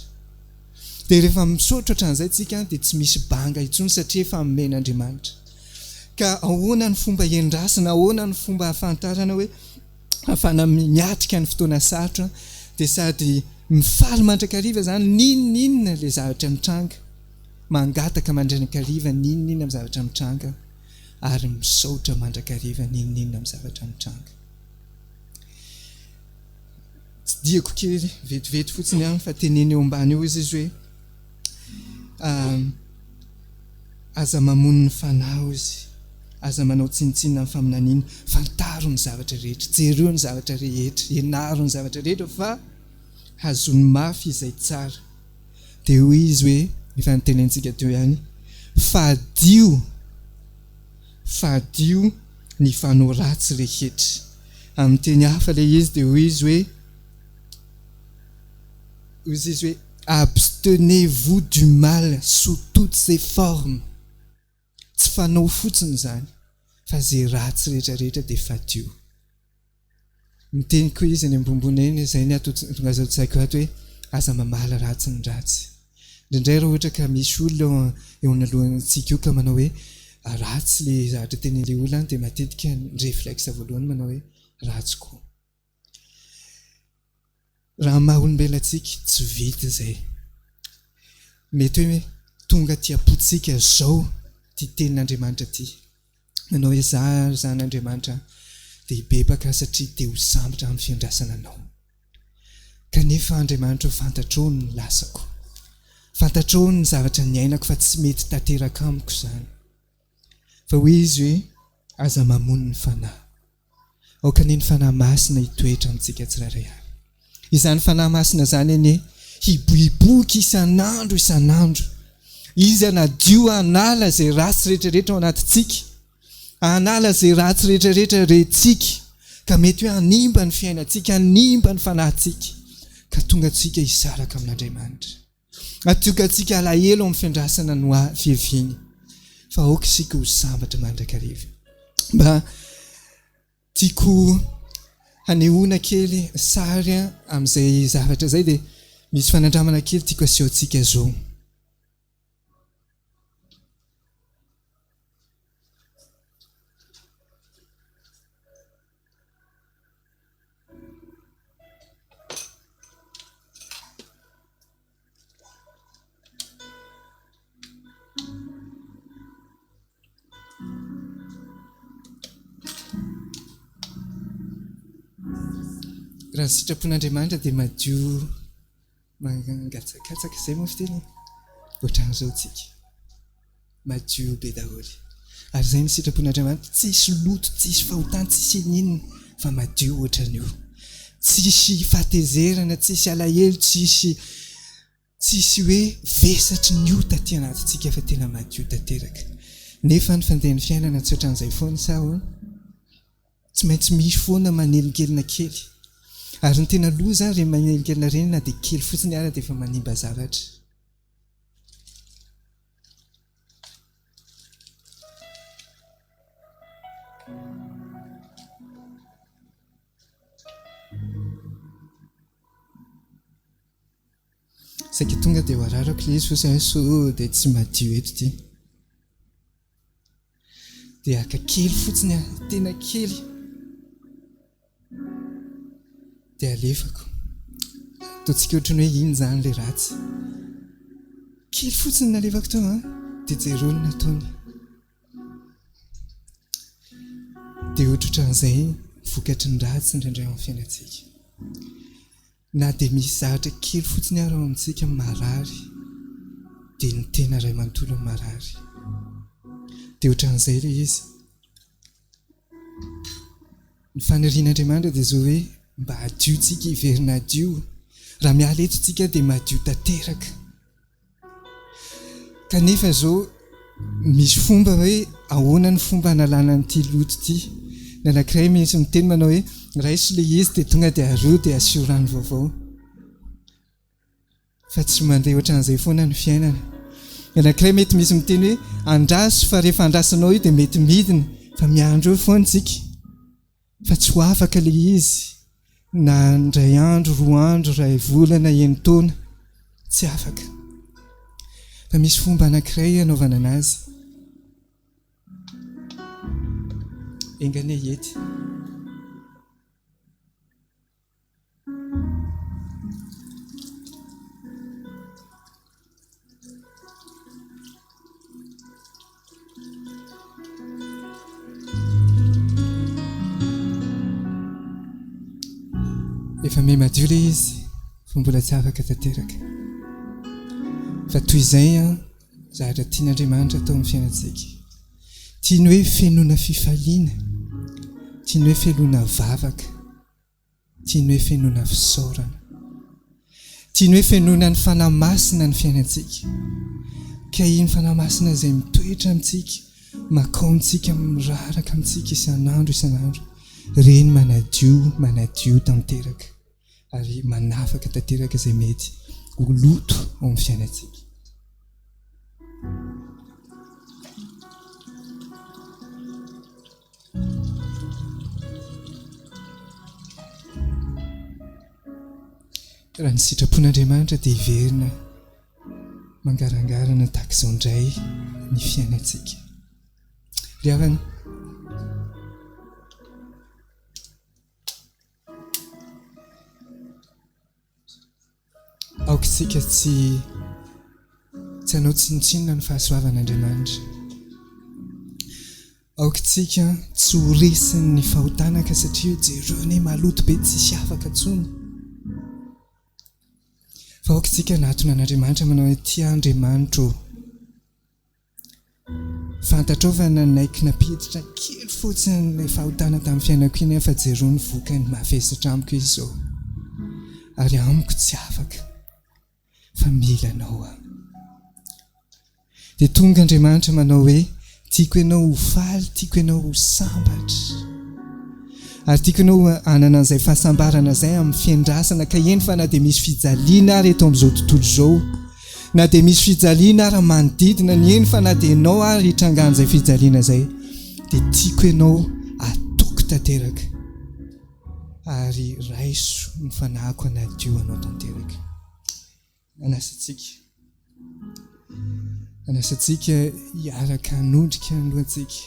dia rehefa misaotra ohatran'izay tsika dia tsy misy banga intsony satria efa nomen'Andriamanitra ka ahoana ny fomba hiendrasana ahoana ny fomba hafantarana hoe hafana miatrika ny fotoana sarotra dia sady mifaly mandrakariva zany ninona ilay zavatra mitranga mangataka mandrakariva ninona amin'ny zavatra mitranga ary misaotra mandrakariva ninona amin'ny zavatra mitranga tsy diako kely vetivety fotsiny fa teneny eo ambany eo izy hoe aza mamono ny fanahy izy, aza manao tsinitsinina amin'ny faminaniana, fantaro ny zavatra rehetra, jereo ny zavatra rehetra, ianaro ny zavatra rehetra fa hazony mafy izay tsara. Dia hoy izy hoe, efa nitenentsika teo ihany, fadio ny fanao ratsy rehetra. Amin'ny teny hafa ilay izy dia hoy izy hoe abstenez-vous du mal sous toutes ses formes. Tsy fanao fotsiny izany fa zay ratsy rehetrarehetra dia fadio. Miteny koa izy any ambonimbony eny, izay ny tonga azo tsaiko ato hoe aza mamala ratsy ny ratsy. Indraindray raha ohatra ka misy olona eo analohantsika io ka manao hoe ratsy le zavatra tenin'ilay olona dia matetika ny réflexe voalohany manao hoe ratsy koa. Raha maha-olombelantsika tsy vita izay. Mety hoe tonga ty apotsika zao ty tenin'Andriamanitra ty. Manao hoe zan'Andriamanitra dia hibebaka satria te ho sambatra amin'ny fiandrasana anao. Kanefa Andriamanitra fantatrao ny lasako, fantatrao ny zavatra niainako fa tsy mety tanteraka amiko izany. Fa hoy izy hoe aza mamono ny fanahy. Aokany ny fanahy masina hitoetra amintsika tsirairay avy. Izany fanahy masina izany anie hibohiboky isan'andro. Izy anadio hanala izay ratsy rehetrarehetra ao anatintsika, hanala izay ratsy rehetrarehetra rentsika, ka mety hoe hanimba ny fiainantsika, hanimba ny fanahintsika, ka tonga antsika hisaraka amin'Andriamanitra. Atonga antsika alahelo amin'ny fiandrasana no fiaviany. Fa aoka isika ho sambatra mandrakariva. Mba tiako hanehoana kely sary amin'izay zavatra izay dia misy fanandramana kely tiako asehontsika zao. Raha ny sitrapon'Andriamanitra dia madio mangatsakatsaka izay moa fiteny ohatran'izao tsika, madio be daholo. Ary izay ny sitrapon'Andriamanitra, tsisy loto, tsisy fahotana, tsisy inonina fa madio ohatran'io. Tsisy fahatezerana, tsisy alahelo, tsisy hoe vesatry ny ota aty anatintsika fa tena madio tanteraka. Nefa ny fandehan'ny fiainana tsy ohatran'izay foana sa hono, tsy maintsy misy foana manelinkelina kely. Ary ny tena loza rehefa manelinkelina reny na dia kely fotsiny ara dia efa manimba zavatra. Saika tonga dia hoararako ilay izy fotsiny so dia tsy madio eto ity. Dia aka kely fotsiny tena kely. Dia alefako. Ataontsika ohatrany hoe iny izany ilay ratsy. Kely fotsiny nalefako tao dia jereo ny nataony. Dia ohatran'izay vokatry ny ratsy indraindray amin'ny fiainantsika. Na dia misy zavatra kely fotsiny ary ao amintsika marary, dia ny tena iray manontolo ny marary. Dia ohatran'izay ilay izy. Ny fanirian'Andriamanitra dia zao hoe mba hadio tsika hiverina hadio. Raha miala eto tsika dia madio tanteraka. Kanefa zao misy fomba hoe ahoana ny fomba analana an'ity loto ity. Ny anankiray misy miteny manao hoe raisy ilay izy dia tonga dia aroa dia asio rano vaovao. Fa tsy mandeha ohatran'izay foana ny fiainana. Ny anankiray mety misy miteny hoe andraso fa rehefa andrasanao io dia mety midina, fa miandro eo foana tsika. Fa tsy ho afaka ilay izy. Na ndray andro, roa andro, ray volana, enitaona, tsy afaka. Fa misy fomba anankiray anaovana anazy. Engane ety. Efa me madio ilay izy fa mbola tsy afaka tanteraka. Fa toy izay zavatra tian'Andriamanitra atao amin'ny fiainantsika. Tiany hoe fenoana fifaliana, tiany hoe fenoana vavaka, tiany hoe fenoana fisaorana, tiany hoe fenoana ny fanamasina ny fiainantsika. Ka iny fanamasina izay mitoetra amintsika, makaontsika miraraka amintsika isan'andro, reny manadio tanteraka ary manafaka tanteraka izay mety ho loto ao amin'ny fiainantsika. Raha ny sitrapon'Andriamanitra dia hiverina mangarangarana tahaka izao indray ny fiainantsika. Ry havana, aokitsika tsy hanao tsinotsinona ny fahasoavan'Andriamanitra. Aokitsika tsy ho resiny ny fahotanaka satria jereo ny maloto be tsisy afaka tsony. Fa aokitsika natona an'Andriamanitra manao hoe tia Andriamanitra fantatrao fa nanaikina piditra kely fotsiny ilay fahotana tamin'ny fiainako iny fa jereo ny vokany mavesatra amiko izy izao. Ary amiko tsy afaka fa mila anao aho. Dia tonga Andriamanitra manao hoe tiako ianao ho faly, tiako ianao ho sambatra, ary tiako ianao hanana an'izay fahasambarana izay amin'ny fiandrasana. Ka eny fa na dia misy fijaliana ary eto amin'izao tontolo izao, na dia misy fijaliana ary manodidina ny eny, fa na dia ianao ary hitrangan'izay fijaliana izay, dia tiako ianao atoko tanteraka ary raiso ny fanahiko anadio anao tanteraka. Anasantsika hiaraka hanondrika ny lohantsika,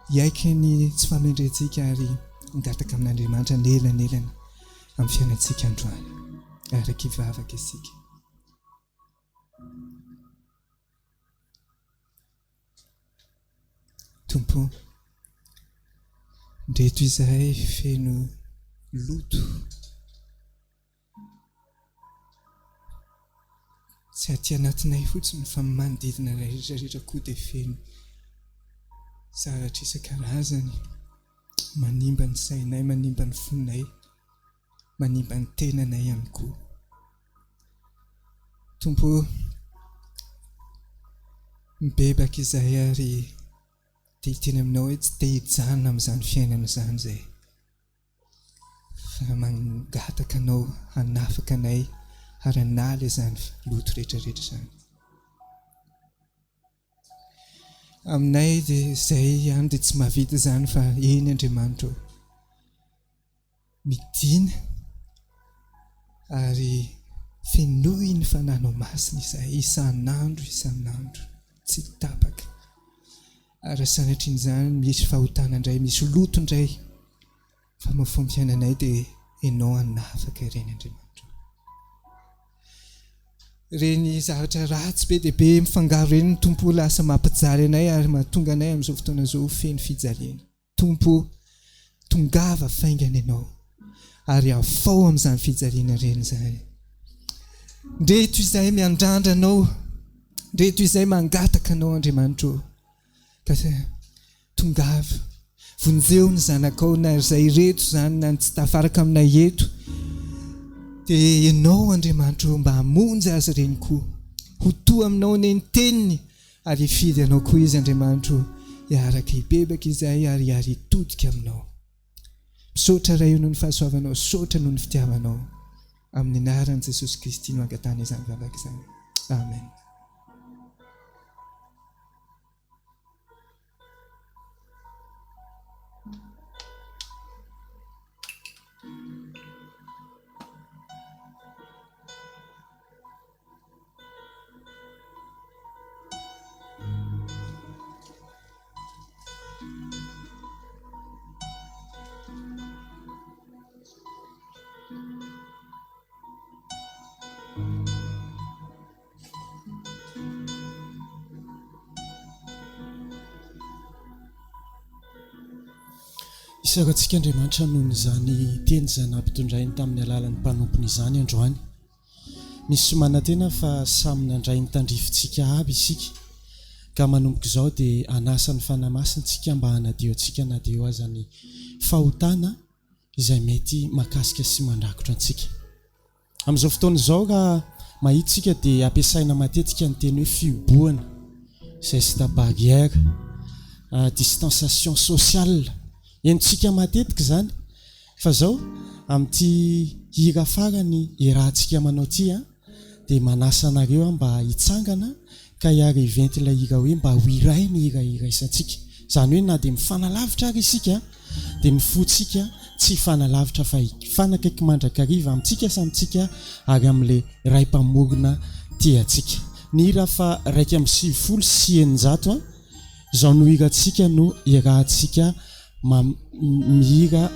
hiaika ny tsy famendrentsika ary migataka amin'Andriamanitra nelanelana amin'ny fiainantsika androany, araka hivavaka isika. Tompo, ndreto izahay feno loto, tsy aty anatinay fotsiny fa manodidina rehetrarehetra koa dia feno zavatra isan-karazany manimba ny sainay, manimba ny fonay, manimba ny tenanay ihany koa. Tompo, mibebaka izahay ary dia hiteny aminao hoe tsy te hijanona amin'izany fiainana izany izay, fa mangataka anao hanafaka anay ary hanaly izany loto rehetrarehetra izany. Aminay dia izay ihany dia tsy mahavita izany fa eny Andriamanitra midina ary fenoy ny fananao masina izahay isan'andro tsy tapaka. Ary sanatrian' izany misy fahotana indray, misy loto indray, fa mahafoa fiainanay dia ianao hanafaka ireny Andriamanitra. Reny zavatra ratsy be dia be mifangaro reny ny Tompo lasa mampijaly anay ary mahatonga anay amin'izao fotoana izao feno fijaliana. Tompo, tongava faingana ianao ary afao amin'izany fijaliana reny izany. Ndreto izahay miandrandra anao, ndreto izahay mangataka anao Andriamanitra, ka tongava vonjeo ny zanakao na izay reto izany na tsy tafaraka aminay eto, dia ianao Andriamanitra mba hamonjy azy ireny koa, ho toa aminao ny teniny ary hifidy anao koa izy Andriamanitra, hiaraka hibebaka izahay ary hitodika aminao. Misaotra ray noho ny fahasoavanao, misaotra noho ny fitiavanao, amin'ny anaran'i Jesosy Kristy no angatana izany vavaka izany. Amen. Isakantsika Andriamanitra noho izany teny izay nampitondrainy tamin'ny alalan'ny mpanompony izany androany, misy somanantena fa samy nandray ny tandrifintsika aby isika ka manomboka izao dia anasa ny fanamasintsika mba hanadio antsika nadio azany fahotana izay mety makasika sy mandrakotra antsika. Amin'izao fotoana izao raha mahitsika dia ampiasaina matetika ny teny hoe fihoboana, geste barrière, distanciation sociale, entsika matetika zany. Fa zao amin'ity hira farany irahantsika manao ty dia manasa anareo mba hitsangana ka hiary eventy ilay hira hoe mba ho iray ny hira iraisantsika. Zany hoe na dia mifanalavitra ary isika dia ny fotsika tsy fanalavitra fa fanakaiky mandrakariva amintsika samitsika ary amin'ilay ray mpamorona tiantsika. Ny hira fa 1:900 izao no hirantsika no irahantsika mihira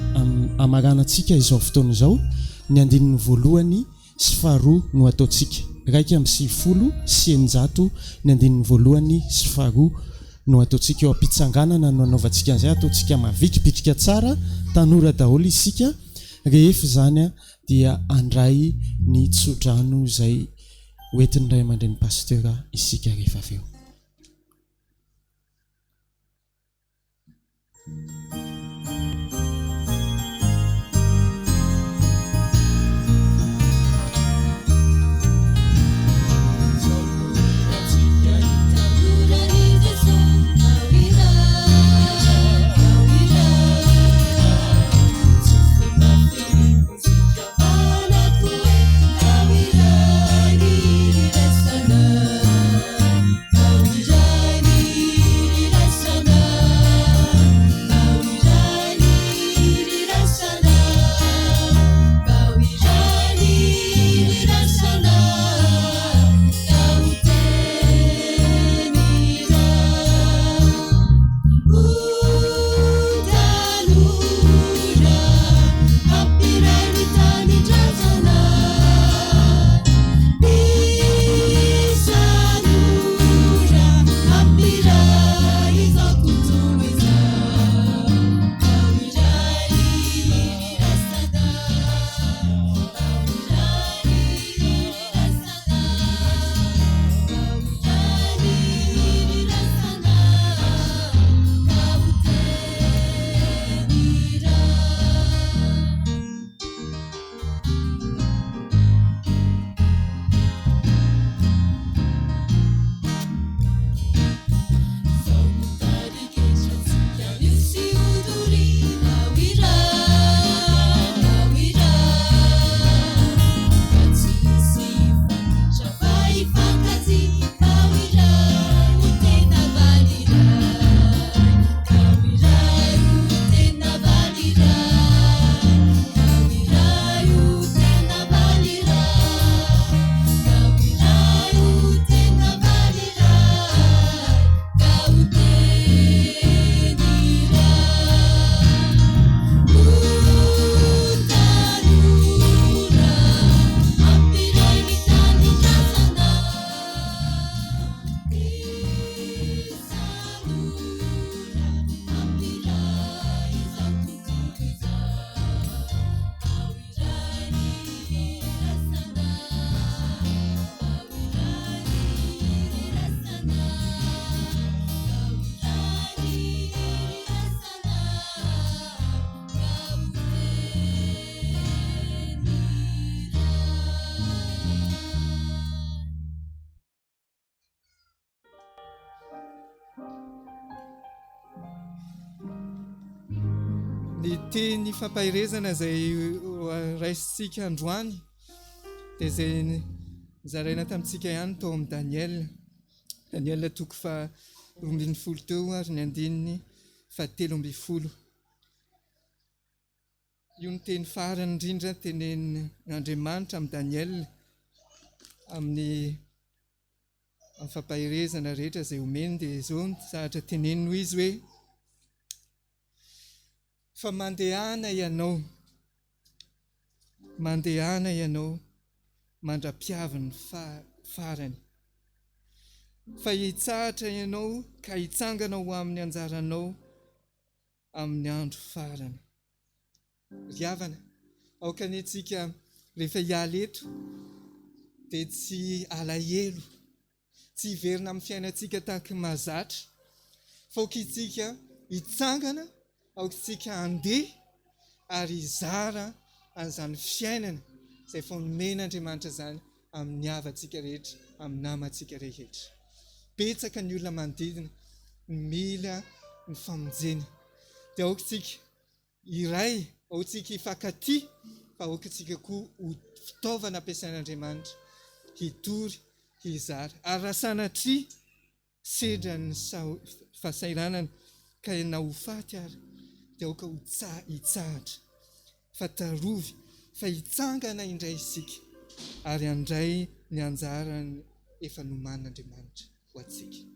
amaranantsika izao fotoana izao. Ny andininy voalohany sy faharoa no ataontsika 1:900, ny andininy voalohany sy faharoa no ataontsika eo ampitsanganana no anaovantsika an'izay ataontsika mavikibitrika tsara tanora daholo isika. Rehefa zany dia andray ny tsodrano izay hoentin'ny ray aman-dreny pasteur isika rehefa avy eo. Ny teny fampahirezana izay raisitsika androany dia izay zaraina tamintsika ihany tao amin'ny Daniel toko 12 teo ary ny andininy 13. Io ny teny farany indrindra tenenin'Andriamanitra amin'ny Daniel amin'ny fampahirezana rehetra izay omeny dia izao ny sahatra tenenino izy hoe fa mandehana ianao mandra-piavin'ny farany, fa hitsahatra ianao ka hitsangana ho amin'ny anjaranao amin'ny andro farany. Ry havana, aoka ny antsika rehefa hiala eto dia tsy alahelo, tsy hiverina amin'ny fiainantsika tahaka mahazatra, fa aokitsika hitsangana, aokitsika handeha ary hizara an'izany fiainana izay fonomen'Andriamanitra zany amin'ny havantsika rehetra, amin'ny namantsika rehetra. Betsaka ny olona manodidina mila ny famonjena, dia aokitsika iray, aokitsika hifankatia, fa aokitsika koa ho fitaovana ampiasain'Andriamanitra hitory, hizara. Ary raha sanatria sedra ny fahasairanana ka ianao ho faty ary, dia aoka hitsahatra, fa tarovy, fa hitsangana indray isika ary handray ny anjarany efa noman'Andriamanitra ho atsika.